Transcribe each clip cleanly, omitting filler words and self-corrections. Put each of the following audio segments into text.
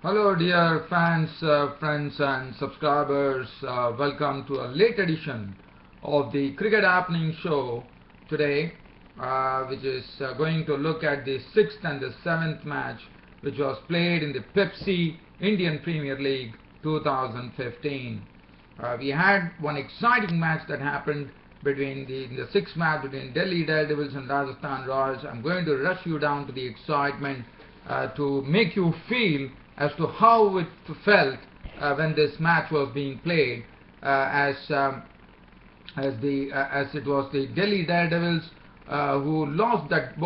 Hello dear fans, friends and subscribers. Welcome to a late edition of the Cricket Happening Show today, which is going to look at the 6th and the 7th match which was played in the Pepsi Indian Premier League 2015. We had one exciting match that happened between the 6th match between Delhi Daredevils and Rajasthan Royals. I'm going to rush you down to the excitement to make you feel as to how it felt when this match was being played, as it was the Delhi Daredevils who lost that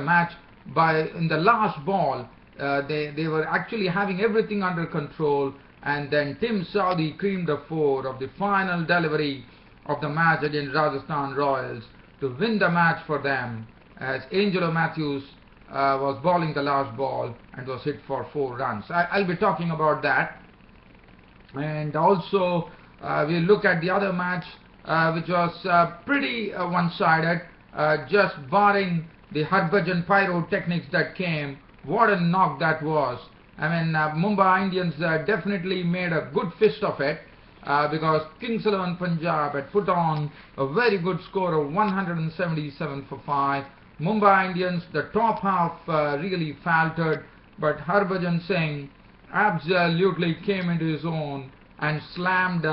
match by in the last ball. They were actually having everything under control, and then Tim Southee creamed the four of the final delivery of the match against Rajasthan Royals to win the match for them, as Mathews was bowling the last ball and was hit for 4 runs. I'll be talking about that, and also we'll look at the other match which was pretty one-sided, just barring the Harbhajan pyrotechnics that came. What a knock that was. I mean, Mumbai Indians definitely made a good fist of it, because Kings XI Punjab had put on a very good score of 177 for 5. Mumbai Indians, the top half really faltered, but Harbhajan Singh absolutely came into his own and slammed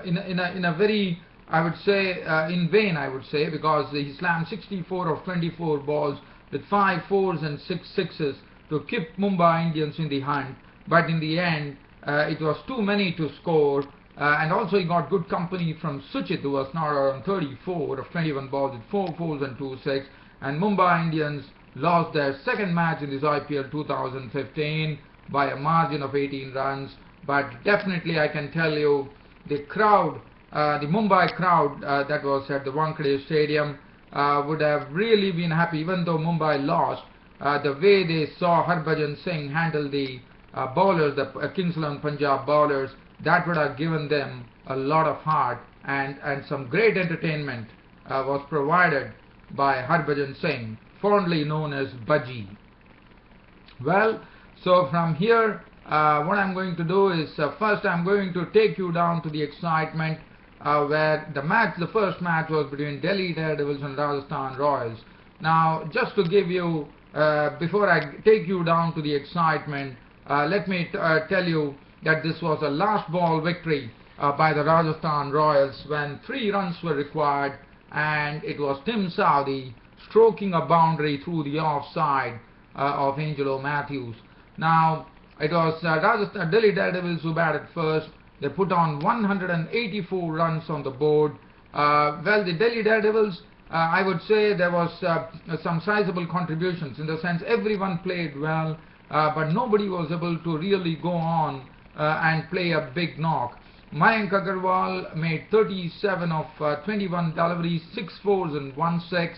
in a very, I would say, in vain, I would say, because he slammed 64 of 24 balls with 5 fours and 6 sixes to keep Mumbai Indians in the hunt. But in the end, it was too many to score. And also he got good company from Southee, who was now around 34 of 21 balls with 4 fours and 2 six. And Mumbai Indians lost their second match in this IPL 2015 by a margin of 18 runs. But definitely I can tell you, the crowd, the Mumbai crowd that was at the Wankhede Stadium would have really been happy, even though Mumbai lost. The way they saw Harbhajan Singh handle the bowlers, the Kings XI Punjab bowlers, that would have given them a lot of heart, and some great entertainment was provided by Harbhajan Singh, fondly known as Bhaji. Well, so from here, what I'm going to do is, first I'm going to take you down to the excitement where the first match was between Delhi Daredevils and Rajasthan Royals. Now, just to give you, before I take you down to the excitement, let me tell you that this was a last ball victory by the Rajasthan Royals when 3 runs were required, and it was Tim Southee stroking a boundary through the offside of Mathews. Now, it was Delhi Daredevils who batted first. They put on 184 runs on the board. Well, the Delhi Daredevils, I would say there was some sizable contributions, in the sense everyone played well, but nobody was able to really go on and play a big knock. Mayank Agarwal made 37 of 21 deliveries, 6 fours and 1 six.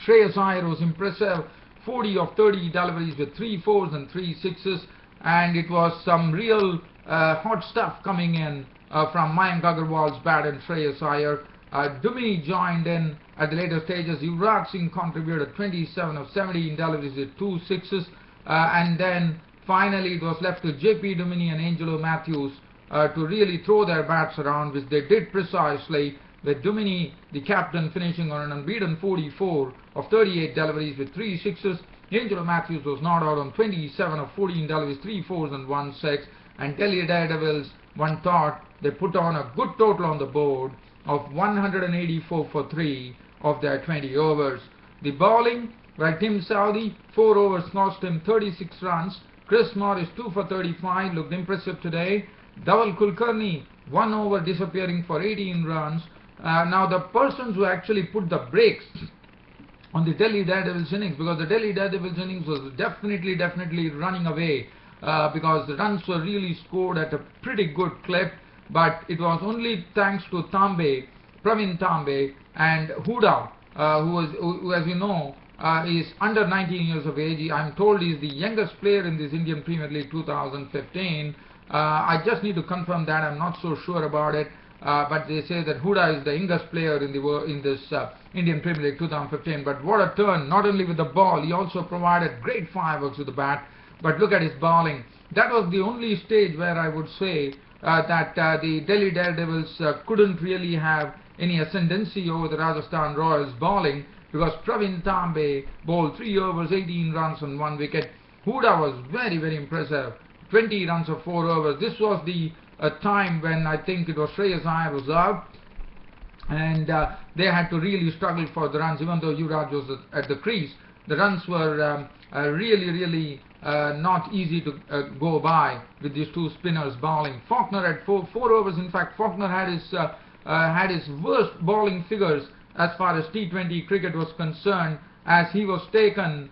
Shreyas Iyer was impressive, 40 of 30 deliveries with 3 fours and 3 sixes, and it was some real hot stuff coming in from Mayank Agarwal's bat and Shreyas Iyer. Dumini joined in at the later stages. Yuvraj Singh contributed 27 of 17 deliveries with 2 sixes, and then finally it was left to JP Dumini and Angelo Mathews to really throw their bats around, which they did precisely, with Dumini, the captain, finishing on an unbeaten 44 of 38 deliveries with 3 sixes. Angelo Mathews was not out on 27 of 14 deliveries, 3 fours and 1 six. And Delhi Daredevils, one thought, they put on a good total on the board of 184 for 3 of their 20 overs. The bowling, by Tim Southee, 4 overs cost him 36 runs. Chris Morris, 2 for 35, looked impressive today. Dhaval Kulkarni, 1 over, disappearing for 18 runs. Now the persons who actually put the brakes on the Delhi Daredevils innings, because the Delhi Daredevils innings was definitely running away, because the runs were really scored at a pretty good clip, but it was only thanks to Pravin Tambe and Huda, who as you know, is under 19 years of age. I'm told he is the youngest player in this Indian Premier League 2015. I just need to confirm that. I'm not so sure about it. But they say that Huda is the youngest player in this Indian Premier League 2015. But what a turn, not only with the ball, he also provided great fireworks with the bat. but look at his bowling. That was the only stage where I would say that the Delhi Daredevils couldn't really have any ascendancy over the Rajasthan Royals bowling, because Pravin Tambe bowled 3 overs, 18 runs and 1 wicket. Huda was very, very impressive, 20 runs of 4 overs. This was the time when I think it was Shreyas Iyer was out, and they had to really struggle for the runs. Even though Yuvraj was at the crease, the runs were really not easy to go by with these two spinners bowling. Faulkner at 4 overs. In fact, Faulkner had his worst bowling figures as far as T20 cricket was concerned, as he was taken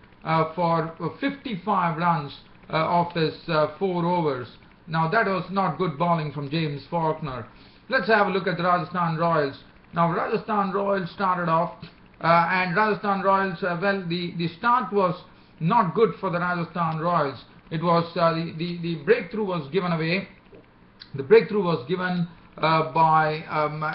for 55 runs of his 4 overs. Now that was not good bowling from James Faulkner. Let's have a look at the Rajasthan Royals. Now Rajasthan Royals started off, and Rajasthan Royals, well, the start was not good for the Rajasthan Royals. It was the breakthrough was given away. The breakthrough was given by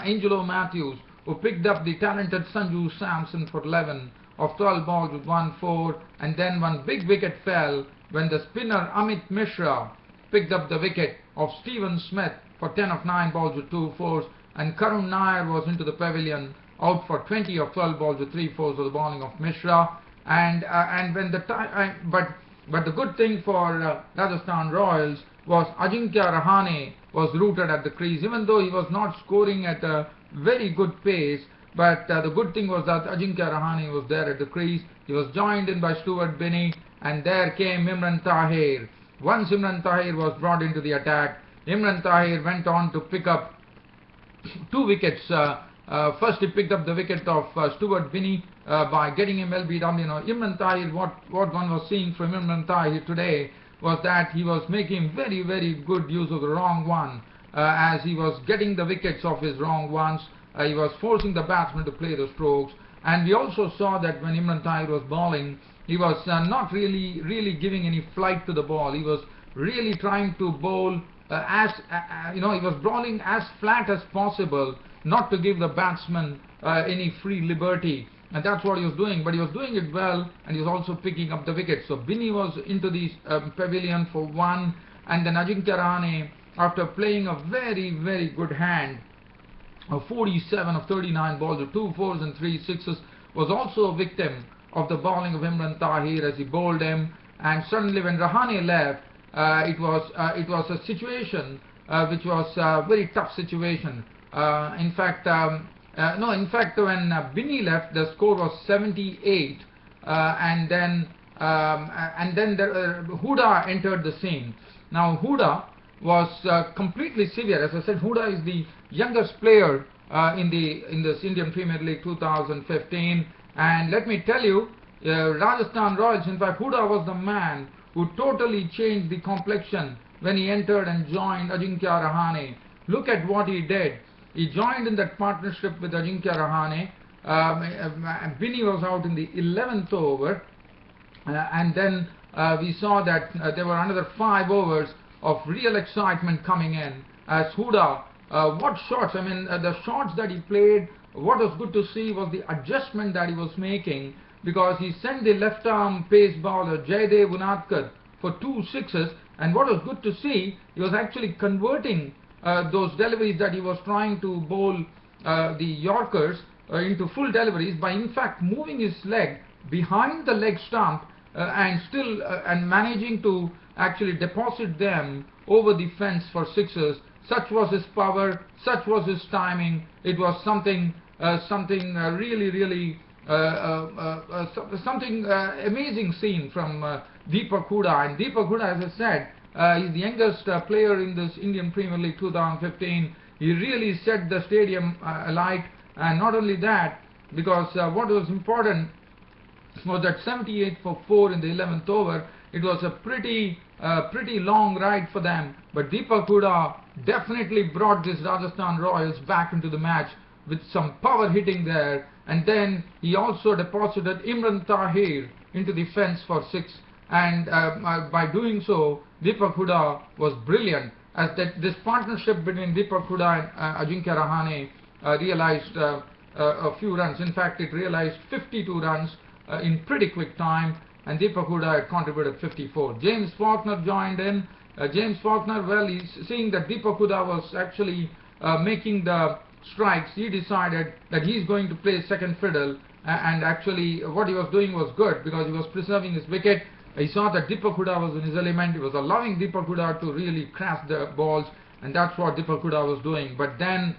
Angelo Mathews, who picked up the talented Sanju Samson for 11 of 12 balls with 1-4, and then one big wicket fell when the spinner Amit Mishra picked up the wicket of Stephen Smith for 10 of 9 balls with 2 fours, and Karun Nair was into the pavilion out for 20 of 12 balls with 3 fours of the bowling of Mishra. And when the time, but the good thing for Rajasthan Royals was Ajinkya Rahane was rooted at the crease, even though he was not scoring at a very good pace. But the good thing was that Ajinkya Rahane was there at the crease. He was joined in by Stuart Binney, and there came Imran Tahir. Once Imran Tahir was brought into the attack, Imran Tahir went on to pick up 2 wickets. First he picked up the wicket of Stuart Binney by getting him LBW. Now Imran Tahir, what one was seeing from Imran Tahir today was that he was making very, very good use of the wrong one, as he was getting the wickets off his wrong ones. He was forcing the batsman to play the strokes, and we also saw that when Imran Tahir was bowling, he was not really giving any flight to the ball. He was really trying to bowl he was bowling as flat as possible, not to give the batsman any free liberty, and that's what he was doing. But he was doing it well, and he was also picking up the wickets. So Binney was into the pavilion for 1, and then Ajinkya Rahane, after playing a very, very good hand of 47 of 39 balls with 2 fours and 3 sixes, was also a victim of the bowling of Imran Tahir as he bowled him. And suddenly when Rahane left, it was a situation which was a very tough situation. In fact, when Binney left, the score was 78, and then Huda entered the scene. Now Huda was completely severe. As I said, Huda is the youngest player in this Indian Premier League 2015, and let me tell you, Rajasthan Royals, in fact, Huda was the man who totally changed the complexion when he entered and joined Ajinkya Rahane. Look at what he did. He joined in that partnership with Ajinkya Rahane. Binney was out in the 11th over, and then we saw that there were another 5 overs of real excitement coming in as Huda. What shots! I mean, the shots that he played. What was good to see was the adjustment that he was making, because he sent the left arm pace bowler Jaydev Unadkat for 2 sixes, and what was good to see, he was actually converting those deliveries that he was trying to bowl the Yorkers into full deliveries by in fact moving his leg behind the leg stump and managing to actually deposit them over the fence for sixes. Such was his power, such was his timing. It was something really amazing scene from Deepak Huda. And Deepak Huda, as I said, is the youngest player in this Indian Premier League 2015. He really set the stadium alight, and not only that, because what was important was that 78 for 4 in the 11th over. It was a pretty long ride for them, but Deepak Huda definitely brought this Rajasthan Royals back into the match with some power hitting there, and then he also deposited Imran Tahir into the fence for 6, and by doing so, Deepak Huda was brilliant, as this partnership between Deepak Huda and Ajinkya Rahane realized a few runs. In fact, it realized 52 runs in pretty quick time, and Deepak Hooda had contributed 54. James Faulkner joined in. James Faulkner, well, he's seeing that Deepak Hooda was actually making the strikes. He decided that he's going to play second fiddle, and actually what he was doing was good because he was preserving his wicket. He saw that Deepak Hooda was in his element. He was allowing Deepak Hooda to really crash the balls, and that's what Deepak Hooda was doing. But then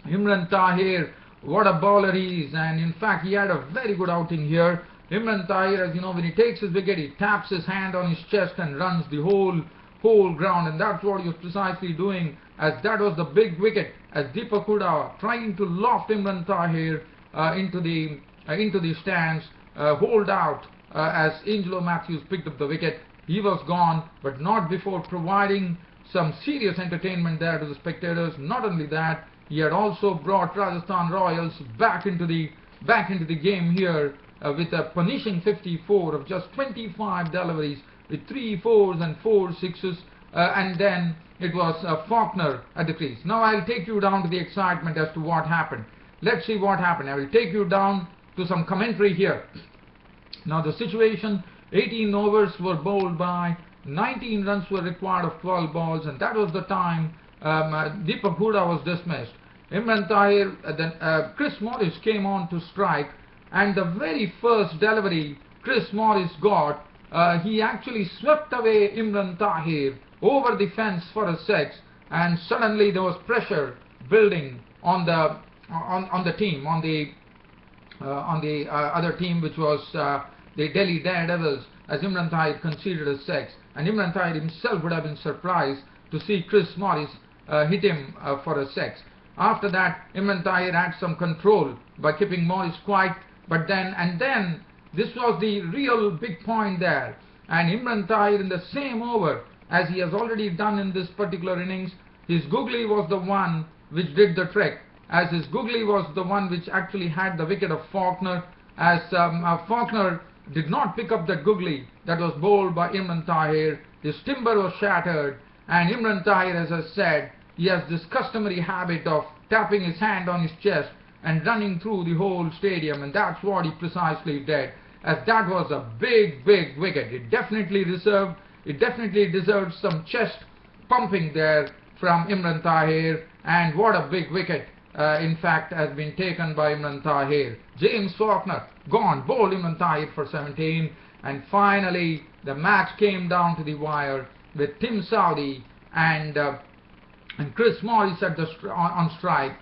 Imran Tahir, what a bowler he is, and in fact he had a very good outing here. Imran Tahir, as you know, when he takes his wicket, he taps his hand on his chest and runs the whole ground, and that's what he was precisely doing, as that was the big wicket, as Deepak Hooda trying to loft Imran Tahir into the stands, hold out as Angelo Mathews picked up the wicket. He was gone, but not before providing some serious entertainment there to the spectators. Not only that, he had also brought Rajasthan Royals back into the game here with a punishing 54 of just 25 deliveries with 3 4s and 4 6s, and then it was Faulkner at the crease. Now I'll take you down to the excitement as to what happened. Let's see what happened. I will take you down to some commentary here. Now the situation, 18 overs were bowled by, 19 runs were required of 12 balls, and that was the time Deepak Hooda was dismissed. Imran Tahir, then Chris Morris came on to strike, and the very first delivery Chris Morris got, he actually swept away Imran Tahir over the fence for a 6, and suddenly there was pressure building on the team, on the other team, which was the Delhi Daredevils, as Imran Tahir conceded a 6, and Imran Tahir himself would have been surprised to see Chris Morris hit him for a 6. After that, Imran Tahir had some control by keeping Morris quiet, but then this was the real big point there, and Imran Tahir, in the same over as he has already done in this particular innings, his googly was the one which did the trick, as his googly was the one which actually had the wicket of Faulkner, as Faulkner did not pick up that googly that was bowled by Imran Tahir. His timber was shattered, and Imran Tahir, as I said, he has this customary habit of tapping his hand on his chest and running through the whole stadium, and that's what he precisely did, as that was a big wicket. It definitely deserved some chest pumping there from Imran Tahir, and what a big wicket in fact has been taken by Imran Tahir. James Faulkner gone, bowled Imran Tahir for 17, and finally the match came down to the wire with Tim Southee and Chris Morris on strike,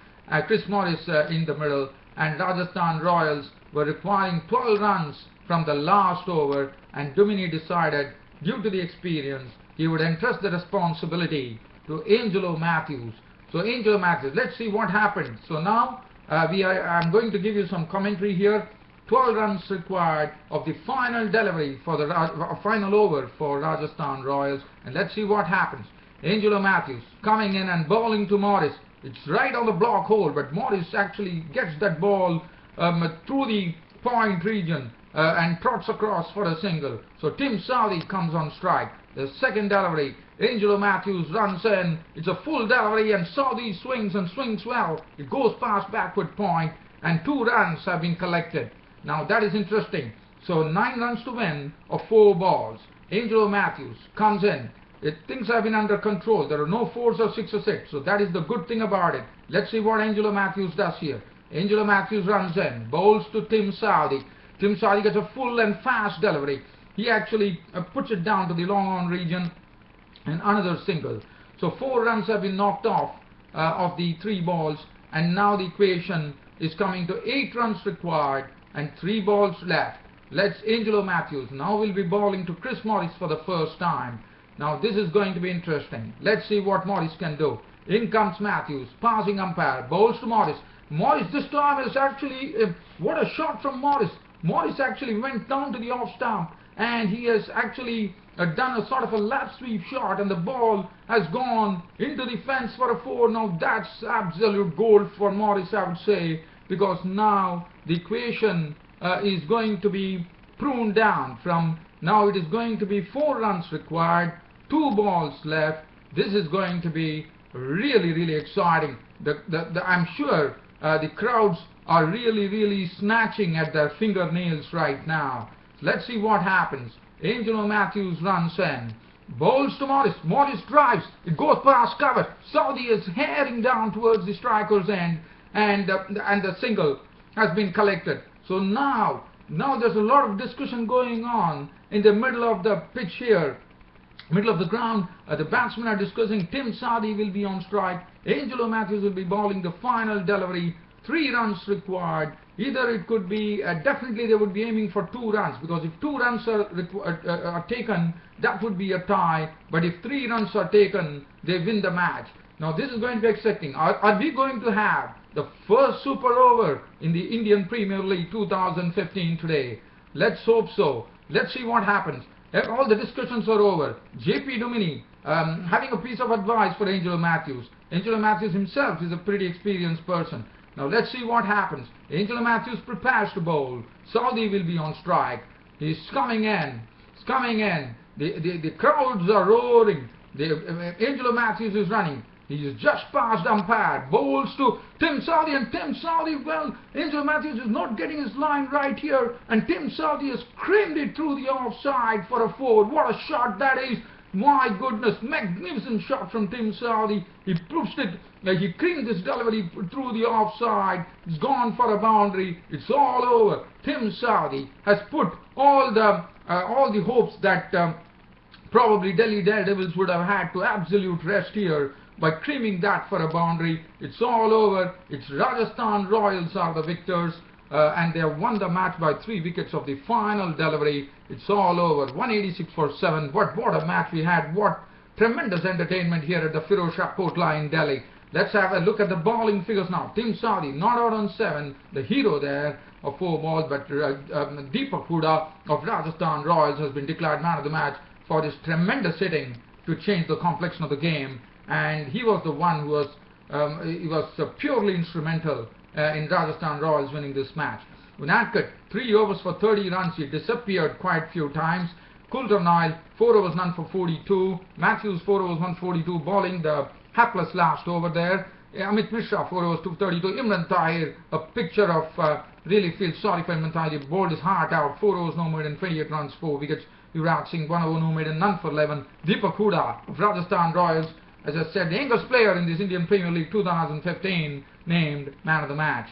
Chris Morris in the middle, and Rajasthan Royals were requiring 12 runs from the last over, and Duminy decided, due to the experience, he would entrust the responsibility to Angelo Mathews. So Angelo Mathews, let's see what happened. So now I'm going to give you some commentary here. 12 runs required of the final delivery for the final over for Rajasthan Royals, and let's see what happens. Angelo Mathews coming in and bowling to Morris. It's right on the block hole, but Morris actually gets that ball through the point region and trots across for a single. So Tim Southee comes on strike. The second delivery, Angelo Mathews runs in. It's a full delivery, and Southee swings and swings well. It goes past backward point, and 2 runs have been collected. Now that is interesting. So 9 runs to win of 4 balls. Angelo Mathews comes in. Things have been under control. There are no 4s or 6s or 6. So that is the good thing about it. Let's see what Angelo Mathews does here. Angelo Mathews runs in, bowls to Tim Southee. Tim Southee gets a full and fast delivery. He actually puts it down to the long on region, and another single. So 4 runs have been knocked off of the 3 balls, and now the equation is coming to 8 runs required and 3 balls left. Let's Angelo Mathews now will be bowling to Chris Morris for the first time. Now this is going to be interesting. Let's see what Morris can do. In comes Mathews, passing umpire, bowls to Morris. Morris this time is actually, what a shot from Morris. Morris actually went down to the off stump, and he has actually done a sort of a lap sweep shot, and the ball has gone into the fence for a 4. Now that's absolute gold for Morris, I would say, because now the equation is going to be pruned down from, now it is going to be 4 runs required, 2 balls left. This is going to be really exciting. I'm sure the crowds are really snatching at their fingernails right now. Let's see what happens. Angelo Mathews runs in. Bowls to Morris. Morris drives. It goes past cover. Southee is herring down towards the striker's end, and the single has been collected. So now there's a lot of discussion going on in the middle of the pitch here. Middle of the ground, the batsmen are discussing. Tim Southee will be on strike. Angelo Mathews will be bowling the final delivery. 3 runs required. Either it could be, definitely they would be aiming for 2 runs, because if 2 runs are taken, that would be a tie. But if 3 runs are taken, they win the match. Now this is going to be exciting. Are we going to have the first super over in the Indian Premier League 2015 today? Let's hope so. Let's see what happens. All the discussions are over. J.P. Duminy having a piece of advice for Angelo Mathews. Angelo Mathews himself is a pretty experienced person. Now let's see what happens. Angelo Mathews prepares to bowl. Southee will be on strike. He's coming in. He's coming in. The crowds are roaring. Angelo Mathews is running. He is just past umpire. Bowls to Tim Southee, and Tim Southee, well, Angelo Mathews is not getting his line right here, and Tim Southee has creamed it through the offside for a 4. What a shot that is. My goodness, magnificent shot from Tim Southee. He pushed it, he creamed this delivery through the offside. It's gone for a boundary. It's all over. Tim Southee has put all the hopes that probably Delhi Daredevils would have had to absolute rest here by creaming that for a boundary. It's all over. It's Rajasthan Royals are the victors, and they have won the match by 3 wickets of the final delivery. It's all over. 186 for 7. What a match we had. What tremendous entertainment here at the Firozshah Kotla in Delhi. Let's have a look at the bowling figures now. Tim Southee not out on 7, the hero there of 4 balls, but Deepak Hooda of Rajasthan Royals has been declared man of the match for his tremendous hitting to change the complexion of the game. And he was the one who was purely instrumental in Rajasthan Royals winning this match. Unadkat, 3 overs for 30 runs. He disappeared quite a few times. Coulter-Nile, 4 overs none for 42. Mathews, 4 overs 142, bowling the hapless last over there. Amit Mishra, 4 overs 232. Imran Tahir, a picture of really feels sorry for Imran Tahir. He bowled his heart out. 4 overs no more than 28 runs, 4 wickets. Yuvraj Singh, 1 over no more than none for 11. Deepak Hooda of Rajasthan Royals, as I said, the youngest player in this Indian Premier League 2015, named man of the match.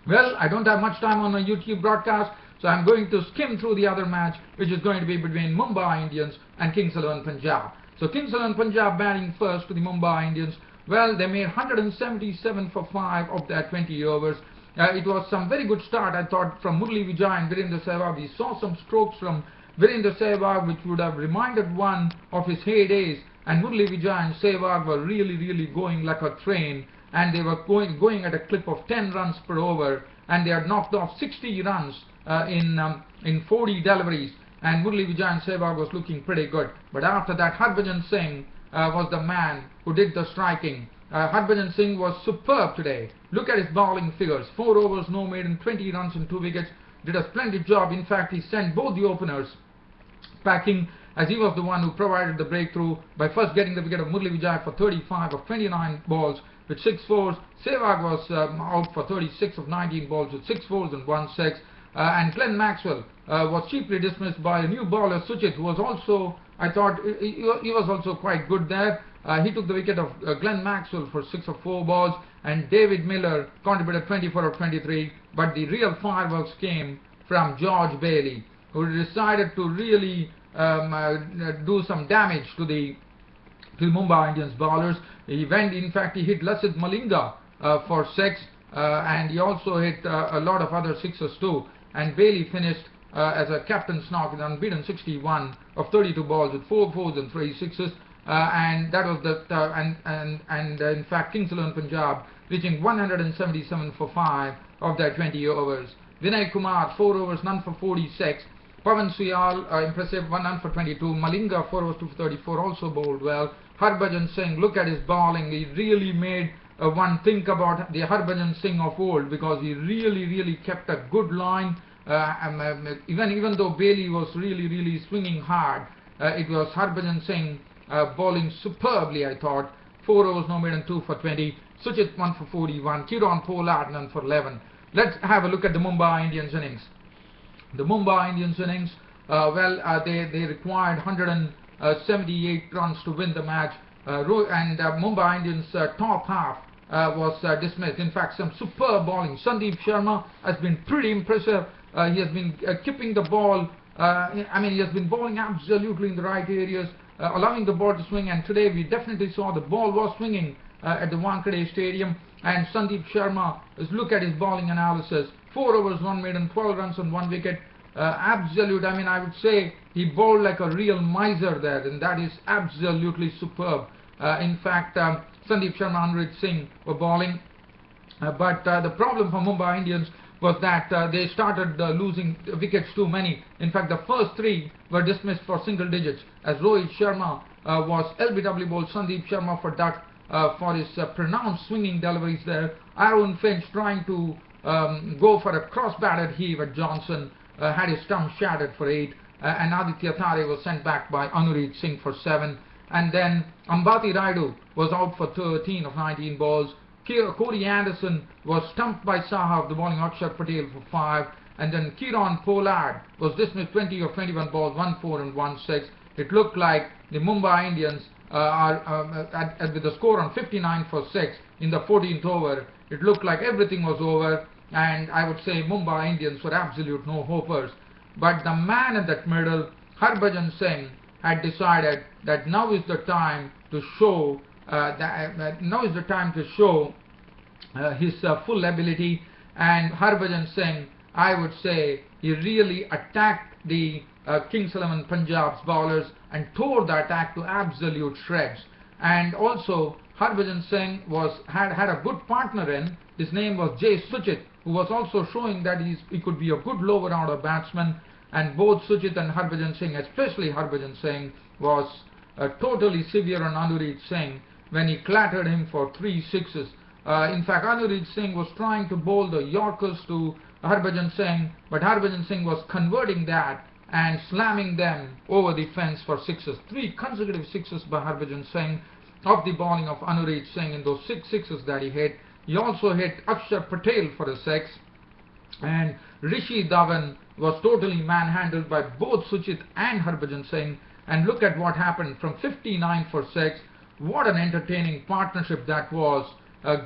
Well, I don't have much time on my YouTube broadcast, so I'm going to skim through the other match, which is going to be between Mumbai Indians and Kings XI Punjab. So Kings XI Punjab batting first to the Mumbai Indians. Well, they made 177 for 5 of their 20 overs. It was some very good start, I thought, from Murali Vijay and Virendra Sehwag. We saw some strokes from Virendra Sehwag, which would have reminded one of his heydays. And Murali Vijay and Sehwag were really going like a train, and they were going at a clip of 10 runs per over, and they had knocked off 60 runs in 40 deliveries, and Murali Vijay and Sehwag was looking pretty good. But after that, Harbhajan Singh was the man who did the striking. Harbhajan Singh was superb today. Look at his bowling figures. 4 overs, no maiden, 20 runs and 2 wickets. Did a splendid job. In fact, he sent both the openers packing, as he was the one who provided the breakthrough by first getting the wicket of Murali Vijay for 35 of 29 balls with 6 fours. Sehwag was out for 36 of 19 balls with 6 fours and 1 6. And Glenn Maxwell was cheaply dismissed by a new bowler, Suchit, who was also, I thought, he was also quite good there. He took the wicket of Glenn Maxwell for 6 of 4 balls, and David Miller contributed 24 of 23. But the real fireworks came from George Bailey, who decided to really do some damage to the Mumbai Indians bowlers. He went, in fact, he hit Lasith Malinga for 6, and he also hit a lot of other sixes too. And Bailey finished as a captain's knock with unbeaten 61 of 32 balls with 4 fours and 3 sixes. And that was the in fact Kings XI Punjab reaching 177 for 5 of their 20 overs. Vinay Kumar, 4 overs, none for 46. Pawan Suyal, impressive, 1 none for 22. Malinga, 4 overs, 2 for 34, also bowled well. Harbhajan Singh, look at his bowling. He really made one think about the Harbhajan Singh of old, because he really kept a good line. Even though Bailey was really swinging hard, it was Harbhajan Singh bowling superbly, I thought. 4 overs, no maiden, 2 for 20. Suchit, 1 for 41. Kiran Pollard, none for 11. Let's have a look at the Mumbai Indians innings. The Mumbai Indians innings, they required 178 runs to win the match, and Mumbai Indians top half was dismissed. In fact, some superb bowling. Sandeep Sharma has been pretty impressive. He has been keeping the ball. He has been bowling absolutely in the right areas, allowing the ball to swing. And today we definitely saw the ball was swinging at the Wankhede Stadium. And Sandeep Sharma, look at his bowling analysis. 4 overs, 1 maiden, 12 runs on 1 wicket. I would say he bowled like a real miser there, and that is absolutely superb. In fact, Sandeep Sharma and Anurit Singh were bowling, but the problem for Mumbai Indians was that they started losing wickets too many. In fact, the first 3 were dismissed for single digits, as Rohit Sharma was LBW bowled Sandeep Sharma for duck for his pronounced swinging deliveries there. Aaron Finch trying to go for a cross-batted heave at Johnson, had his stump shattered for 8, and Aditya Thare was sent back by Anurit Singh for 7. And then Ambati Rayudu was out for 13 of 19 balls. Corey Anderson was stumped by Saha of the bowling Akshat Patel for 5. And then Kieron Pollard was dismissed 20 of 21 balls, 1-4 and 1-6. It looked like the Mumbai Indians with the score on 59 for 6 in the 14th over. It looked like everything was over, and I would say Mumbai Indians were absolute no-hopers. But the man in that middle, Harbhajan Singh, had decided that now is the time to show his full ability. And Harbhajan Singh, I would say, he really attacked the Kings 11 Punjab's bowlers and tore the attack to absolute shreds. And also Harbhajan Singh had a good partner in. His name was Jay Suchit, who was also showing that he could be a good lower order batsman. And both Suchit and Harbhajan Singh, especially Harbhajan Singh, was totally severe on Anurit Singh when he clattered him for 3 sixes. In fact, Anurit Singh was trying to bowl the Yorkers to Harbhajan Singh, but Harbhajan Singh was converting that and slamming them over the fence for 6s. 3 consecutive 6s by Harbhajan Singh off the bowling of Anurit Singh in those 6 sixes that he hit. He also hit Akshat Patel for a 6. And Rishi Dhawan was totally manhandled by both Suchit and Harbhajan Singh. And look at what happened from 59 for 6. What an entertaining partnership that was,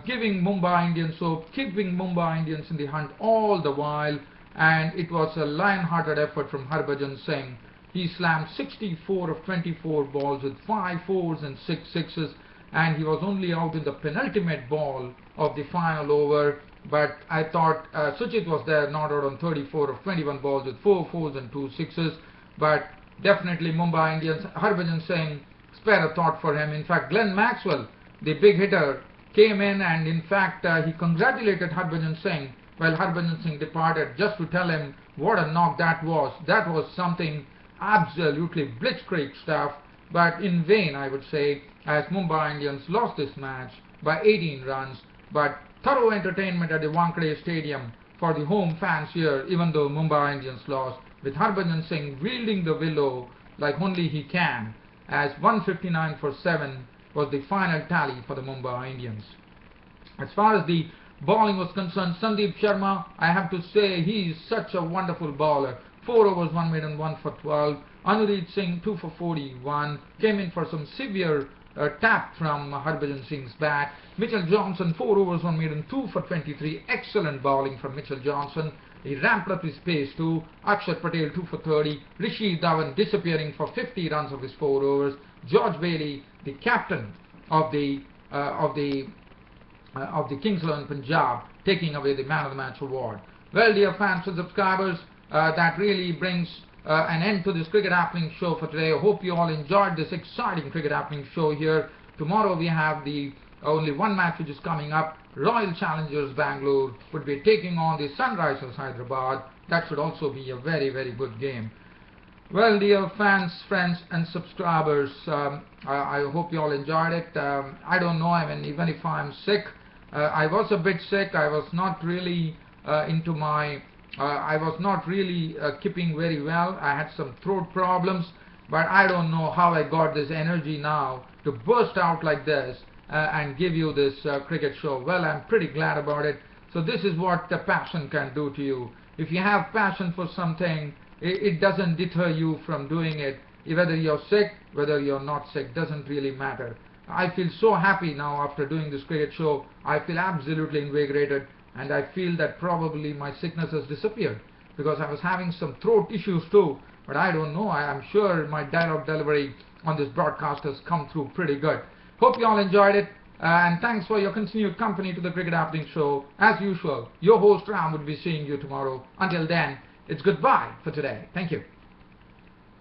giving Mumbai Indians hope, keeping Mumbai Indians in the hunt all the while. And it was a lion-hearted effort from Harbhajan Singh. He slammed 64 of 24 balls with 5 4s and 6 6s, and he was only out in the penultimate ball of the final over. But I thought Suchit was there, not out on 34 of 21 balls with 4 4s and 2 6s. But definitely Mumbai Indians, Harbhajan Singh, spare a thought for him. In fact, Glenn Maxwell, the big hitter, came in and in fact he congratulated Harbhajan Singh while Harbhajan Singh departed, just to tell him what a knock that was. That was something absolutely blitzkrieg stuff, but in vain, I would say, as Mumbai Indians lost this match by 18 runs. But thorough entertainment at the Wankhede Stadium for the home fans here, even though Mumbai Indians lost, with Harbhajan Singh wielding the willow like only he can, as 159 for 7 was the final tally for the Mumbai Indians. As far as the bowling was concerned, Sandeep Sharma, I have to say, he is such a wonderful bowler. 4 overs, 1 maiden, 1 for 12. Anurit Singh, 2 for 41, came in for some severe tap from Harbhajan Singh's bat. Mitchell Johnson, 4 overs, 1 maiden, 2 for 23. Excellent bowling from Mitchell Johnson. He ramped up his pace too. Akshat Patel, 2 for 30. Rishi Dhawan disappearing for 50 runs of his 4 overs. George Bailey, the captain of the Kings 11 Punjab, taking away the Man of the Match award. Well, dear fans and subscribers, that really brings an end to this Cricket Happening show for today. I hope you all enjoyed this exciting Cricket Happening show here. Tomorrow we have the only one match which is coming up. Royal Challengers Bangalore would be taking on the Sunrisers Hyderabad. That should also be a very, very good game. Well, dear fans, friends and subscribers, I hope you all enjoyed it. I don't know, even if I'm sick, I was a bit sick. I was not really keeping very well. I had some throat problems, but I don't know how I got this energy now to burst out like this and give you this cricket show. Well, I'm pretty glad about it. So this is what the passion can do to you. If you have passion for something, it doesn't deter you from doing it. Whether you're sick, whether you're not sick, doesn't really matter. I feel so happy now after doing this cricket show. I feel absolutely invigorated, and I feel that probably my sickness has disappeared, because I was having some throat issues too, but I don't know. I'm sure my dialogue delivery on this broadcast has come through pretty good. Hope you all enjoyed it, and thanks for your continued company to the Cricket Happening Show. As usual, your host Ram would be seeing you tomorrow. Until then, it's goodbye for today. Thank you.